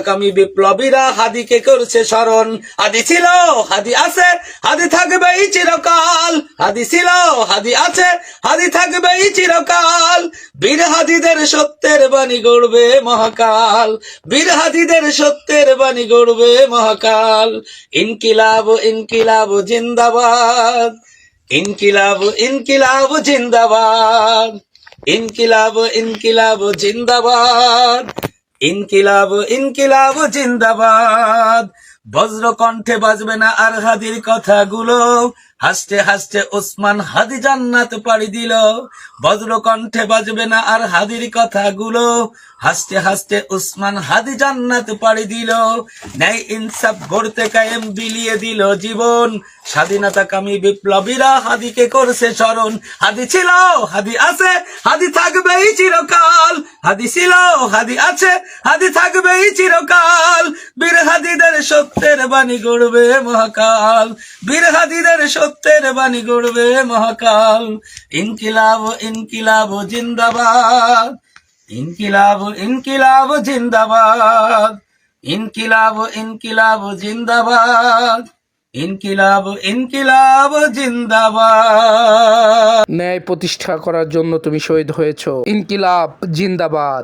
আগামী বিপ্লবীরা হাদিকে করছে স্মরণ। হাদি ছিল, হাদি আছে, হাদি থাকবেই চিরকাল। হাদি ছিল, হাদি আছে, হাদি থাকবেই চিরকাল। বীর হাদিদের সত্যের বাণী গড়বে মহাকাল। বীর হাদিদের সত্যের বাণী গড়বে মহাকাল। ইনকিলাব ইনকিলাব জিন্দাবাদ। ইনকিলাব ইনকিলাব জিন্দাবাদ। ইনকিলাব ইনকিলাব জিন্দাবাদ। ইনকিলাব ইনকিলাব জিন্দাবাদ। বজ্র কণ্ঠে বাজবে না আর হাদির কথাগুলো। হাসতে হাসতে ওসমান হাদি জান্নাত পাড়ি দিল। বজ্র কণ্ঠে বাজবে না আর হাদির কথাগুলো। হাসতে হাসতে ওসমান হাদি জান্নাত পাড়ি দিল। ন্যায় ইনসাফ গড়তে কায়েম বিলিয়ে দিল জীবন। স্বাধীনতাকামী বিপ্লবীরা হাদিকে করছে স্মরণ। হাদি ছিল, হাদি আছে, হাদি থাকবেই চিরকাল। হাদি ছিল, হাদি আছে, হাদি থাকবেই চিরকাল। বীর হাদিদের সত্যের বাণী গড়বে মহাকাল। বীর হাদিদের সত্যের বাণী গড়বে মহাকাল। ইনকিলাব ইনকিলাব জিন্দাবাদ। ইনকিলাব ইনকিলাব জিন্দাবাদ। ইনকিলাব ইনকিলাব জিন্দাবাদ। ইনকিলাব ইনকিলাব জিন্দাবাদ। ন্যায় প্রতিষ্ঠা করার জন্য তুমি শহীদ হয়েছো। ইনকিলাব জিন্দাবাদ।